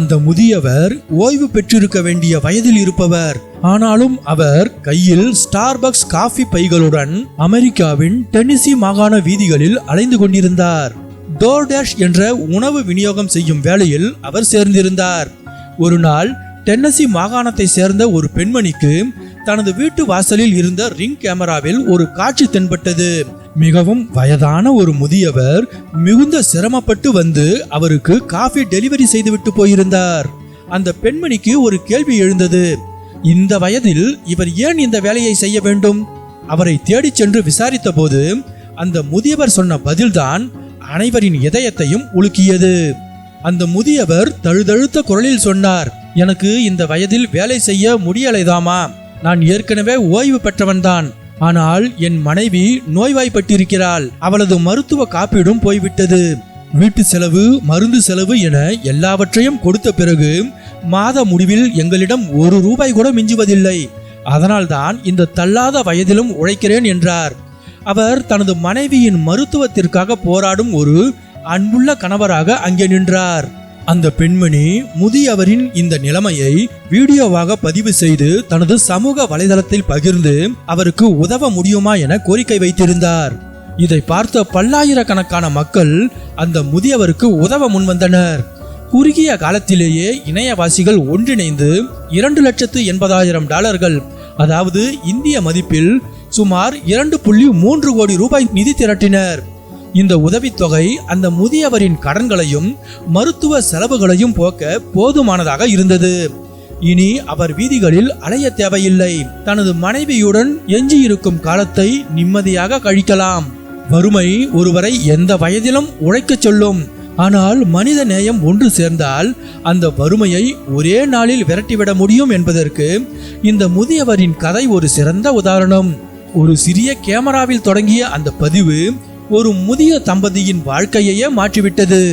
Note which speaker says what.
Speaker 1: அந்த முதியவர் ஓய்வு பெற்றிருக்க வேண்டிய வயதில் இருப்பவர். ஆனாலும் அவர் கையில் ஸ்டார்பக்ஸ் காஃபி பைகளுடன் அமெரிக்காவின் டென்னசி மாகாண வீதிகளில் அலைந்து கொண்டிருந்தார். டோர்டேஷ் என்ற உணவு விநியோகம் செய்யும் வேலையில் அவர் சேர்ந்திருந்தார். ஒரு நாள் டென்னசி மாகாணத்தை சேர்ந்த ஒரு பெண்மணிக்கு தனது வீட்டு வாசலில் இருந்த ரிங் கேமராவில் ஒரு காட்சி தென்பட்டது. மிகவும் வயதான ஒரு முதியவர் மிகுந்த சிரமப்பட்டு வந்து அவருக்கு காஃபி டெலிவரி செய்துவிட்டு போயிருந்தார். அந்த பெண்மணிக்கு ஒரு கேள்வி எழுந்தது. இந்த வயதில் இவர் ஏன் இந்த வேலையை செய்ய வேண்டும்? அவரை தேடிச் சென்று விசாரித்த போது அந்த முதியவர் சொன்ன பதில்தான் அனைவரின் இதயத்தையும் உலுக்கியது. அந்த முதியவர் தழுதழுத்த குரலில் சொன்னார், எனக்கு இந்த வயதில் வேலை செய்ய முடியலைதாமா. நான் ஏற்கனவே ஓய்வு பெற்றவன்தான். ஆனால் என் மனைவி நோய்வாய்ப்பட்டிருக்கிறாள். அவளது மருத்துவ காப்பீடும் போய்விட்டது. வீட்டு செலவு, மருந்து செலவு என எல்லாவற்றையும் கொடுத்த பிறகு மாத முடிவில் எங்களிடம் ₹1 கூட மிஞ்சுவதில்லை. அதனால்தான் இந்த தள்ளாத வயதிலும் உழைக்கிறேன் என்றார். அவர் தனது மனைவியின் மருத்துவத்திற்காக போராடும் ஒரு அன்புள்ள கணவராக அங்கே நின்றார். அந்த பெண்மணி முதியவரின் இந்த நிலைமையை வீடியோவாக பதிவு செய்து தனது சமூக வலைதளத்தில் பகிர்ந்து அவருக்கு உதவ முடியுமா என கோரிக்கை வைத்திருந்தார். இதை பார்த்த பல்லாயிரக்கணக்கான மக்கள் அந்த முதியவருக்கு உதவ முன்வந்தனர். குறுகிய காலத்திலேயே இணையவாசிகள் ஒன்றிணைந்து $2,80,000, அதாவது இந்திய மதிப்பில் சுமார் $2.3 கோடி நிதி திரட்டினர். இந்த உதவித்தொகை அந்த முதியவரின் கடன்களையும் மருத்துவ செலவுகளையும் போக்க போதுமானதாக இருந்தது. இனி அவர் வீதிகளில் அலைய தேவையில்லை. தனது மனைவியுடன் எஞ்சியிருக்கும் காலத்தை நிம்மதியாக கழிக்கலாம். வறுமை ஒருவரை எந்த வயதிலும் உழைக்கச் சொல்லும். ஆனால் மனித நேயம் ஒன்று சேர்ந்தால் அந்த வறுமையை ஒரே நாளில் விரட்டிவிட முடியும் என்பதற்கு இந்த முதியவரின் கதை ஒரு சிறந்த உதாரணம். ஒரு சிறிய கேமராவில் தொடங்கிய அந்த பதிவு ஒரு முதிய தம்பதியின் வாழ்க்கையையே மாற்றிவிட்டது.